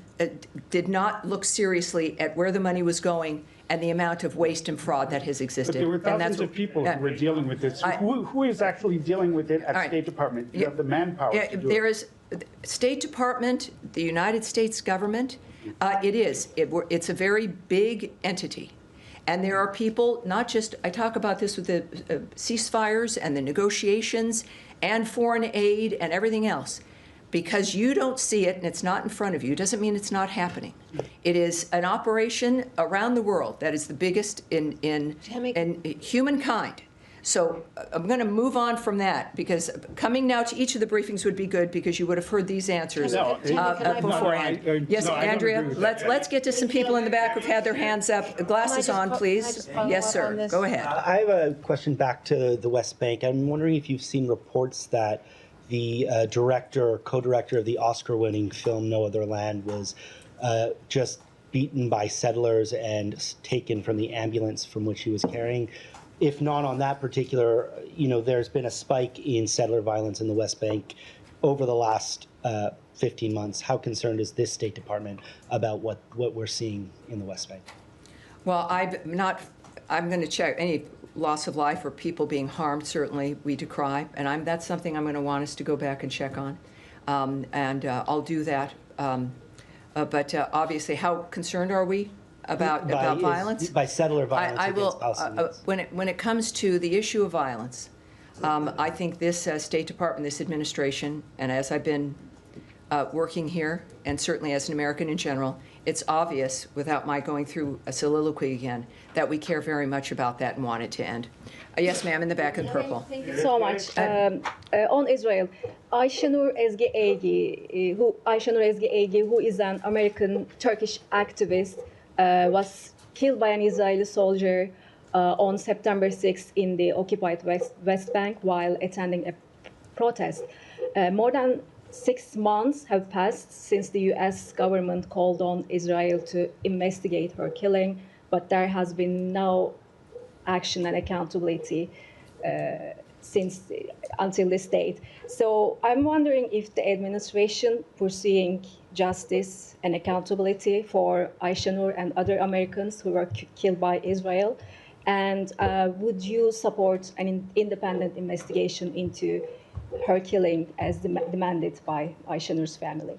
did not look seriously at where the money was going and the amount of waste and fraud that has existed. But there were thousands of people who were dealing with this. Who is actually dealing with it at State Department? You have the manpower to do there it. is State Department, the United States government. It's a very big entity. And there are people, not just, I talk about this with the ceasefires and the negotiations and foreign aid and everything else. Because you don't see it and it's not in front of you doesn't mean it's not happening. It is an operation around the world that is the biggest in humankind. So I'm going to move on from that because coming now to each of the briefings would be good because you would have heard these answers beforehand. Yes, Andrea, let's get to some people in the back who've had their hands up. Glasses on, please. Yes, sir. Go ahead. I have a question back to the West Bank. I'm wondering if you've seen reports that the co-director of the Oscar-winning film No Other Land was just beaten by settlers and taken from the ambulance from which he was carrying. If not on that particular, there's been a spike in settler violence in the West Bank over the last 15 months. How concerned is this State Department about what we're seeing in the West Bank? Well, I'm going to check any loss of life or people being harmed, certainly we decry, and that's something I'm going to want us to go back and check on, and I'll do that. But obviously, how concerned are we about violence? By settler violence against Palestinians. When it comes to the issue of violence, I think this State Department, this administration, and as I've been working here, and certainly as an American in general, it's obvious, without my going through a soliloquy again, that we care very much about that and want it to end. Yes, ma'am, in the back in purple. Thank you so much. On Israel, Ayşenur Ezgi Egi, who is an American Turkish activist, was killed by an Israeli soldier on September 6th in the occupied West Bank while attending a protest. More than 6 months have passed since the U.S. government called on Israel to investigate her killing, but there has been no action and accountability until this date. So I'm wondering if the administration pursuing justice and accountability for Ayşenur and other Americans who were killed by Israel, and would you support an independent investigation into her killing as demanded by Ayşenur's family?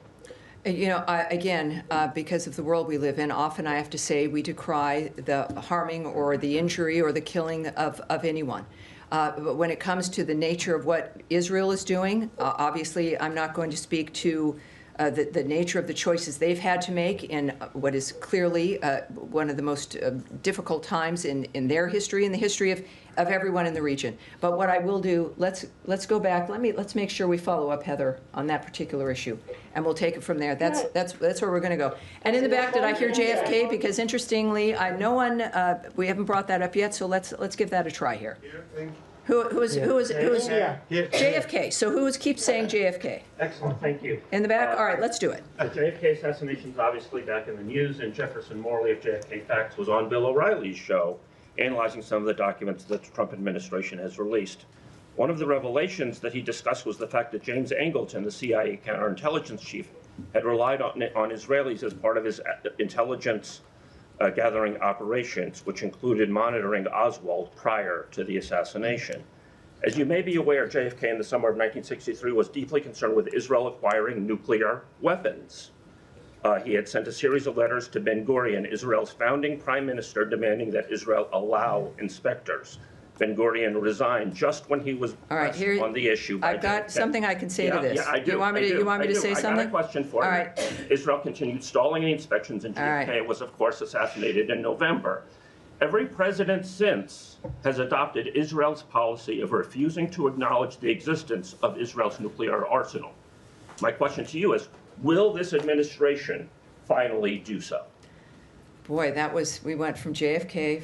Because of the world we live in, often I have to say we decry the harming or the injury or the killing of anyone. But when it comes to the nature of what Israel is doing, obviously I'm not going to speak to the nature of the choices they've had to make in what is clearly one of the most difficult times in their history, in the history of everyone in the region. But what I will do, let's go back. Let's make sure we follow up, Heather, on that particular issue, and we'll take it from there. That's where we're going to go. And in the back, did I hear JFK? Because interestingly, no one we haven't brought that up yet. So let's give that a try here. Who is JFK? So who keeps saying JFK? Excellent, thank you. In the back? All right, let's do it. JFK assassination is obviously back in the news, and Jefferson Morley of JFK Facts was on Bill O'Reilly's show, analyzing some of the documents that the Trump administration has released. One of the revelations that he discussed was the fact that James Angleton, the CIA counterintelligence chief, had relied on Israelis as part of his intelligence gathering operations, which included monitoring Oswald prior to the assassination. As you may be aware, JFK in the summer of 1963 was deeply concerned with Israel acquiring nuclear weapons. He had sent a series of letters to Ben-Gurion, Israel's founding prime minister, demanding that Israel allow inspectors. Ben-Gurion resigned just when he was pressed on the issue. I've got something I can say to this. Yeah, I do. You want me to say something? I got a question for you. All right. Israel continued stalling the inspections, and JFK was, of course, assassinated in November. Every president since has adopted Israel's policy of refusing to acknowledge the existence of Israel's nuclear arsenal. My question to you is, will this administration finally do so? Boy, we went from JFK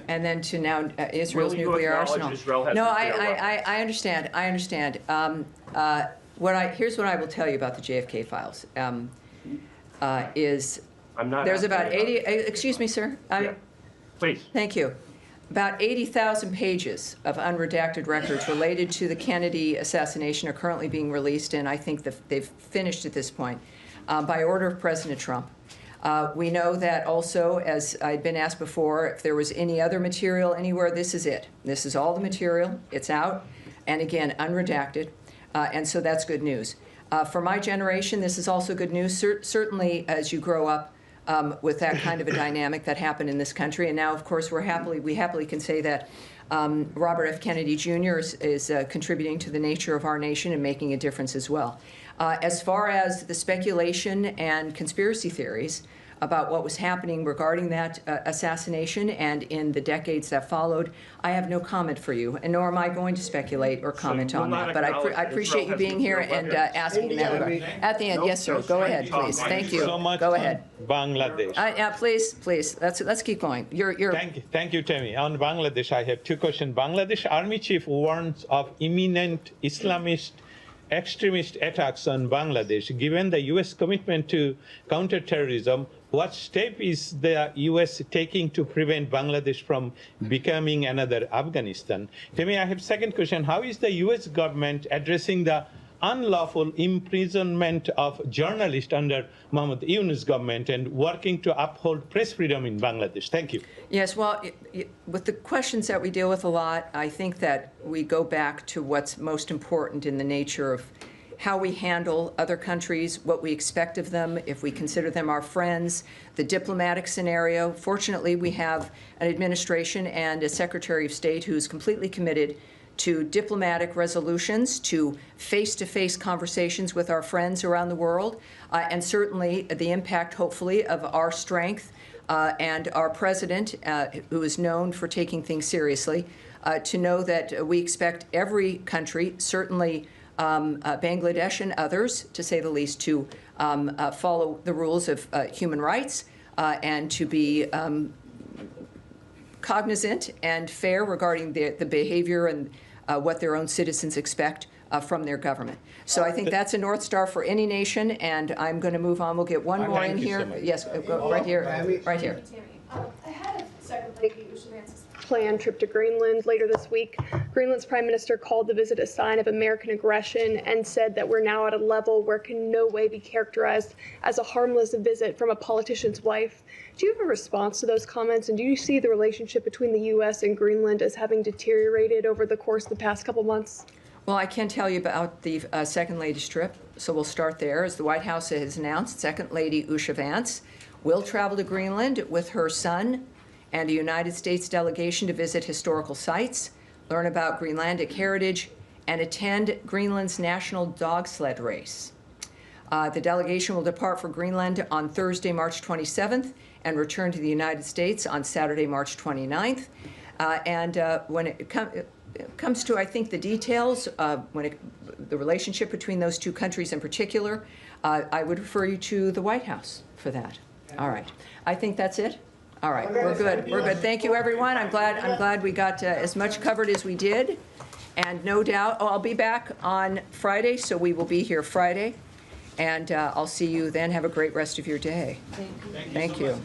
and then to now Israel's nuclear arsenal. No, I understand. I understand. Here's what I will tell you about the JFK files. There's about 80. Excuse me, sir. Please. Thank you. About 80,000 pages of unredacted records related to the Kennedy assassination are currently being released, and I think they've finished at this point by order of President Trump. We know that also, as I'd been asked before, if there was any other material anywhere, this is it. This is all the material. It's out, and again, unredacted, and so that's good news. For my generation, this is also good news, certainly as you grow up with that kind of a dynamic that happened in this country. And now, of course, we happily can say that Robert F. Kennedy Jr. is contributing to the nature of our nation and making a difference as well. As far as the speculation and conspiracy theories about what was happening regarding that assassination and in the decades that followed, I have no comment for you, and nor am I going to speculate or comment on that. But I appreciate you being here and asking in that regard. At the end, yes, sir. Go ahead, please. Thank you. So much Go ahead. Bangladesh. Please. Let's keep going. Thank you, Tammy. On Bangladesh, I have two questions. Bangladesh Army Chief warns of imminent Islamist extremist attacks on Bangladesh. Given the U.S. commitment to counterterrorism, what step is the U.S. taking to prevent Bangladesh from becoming another Afghanistan? Tammy, I have second question. How is the U.S. government addressing the unlawful imprisonment of journalists under Mohammed Yunus government and working to uphold press freedom in Bangladesh? Thank you. Yes, well, with the questions that we deal with a lot, I think that we go back to what's most important in the nature of how we handle other countries, what we expect of them, if we consider them our friends, the diplomatic scenario. Fortunately, we have an administration and a Secretary of State who's completely committed to diplomatic resolutions, to face-to-face conversations with our friends around the world, and certainly the impact, hopefully, of our strength and our president, who is known for taking things seriously, to know that we expect every country, certainly Bangladesh and others, to say the least, to follow the rules of human rights and to be cognizant and fair regarding the behavior and what their own citizens expect from their government. So I think that's a North Star for any nation, and I'm going to move on. We'll get one more in here. So yes, right here. Right here. Ahead of Secretary Ushavance's planned trip to Greenland later this week, Greenland's prime minister called the visit a sign of American aggression and said that we're now at a level where it can in no way be characterized as a harmless visit from a politician's wife. Do you have a response to those comments, and do you see the relationship between the U.S. and Greenland as having deteriorated over the course of the past couple months? Well, I can tell you about the Second Lady's trip, so we'll start there. As the White House has announced, Second Lady Usha Vance will travel to Greenland with her son and a United States delegation to visit historical sites, learn about Greenlandic heritage, and attend Greenland's national dog sled race. The delegation will depart for Greenland on Thursday, March 27th, and return to the United States on Saturday, March 29th. When it comes to, I think, the details, the relationship between those two countries in particular, I would refer you to the White House for that. All right. I think that's it. All right. We're good. We're good. Thank you, everyone. I'm glad we got as much covered as we did. And no doubt, I'll be back on Friday, so we will be here Friday. And I'll see you then. Have a great rest of your day. Thank you. Thank you.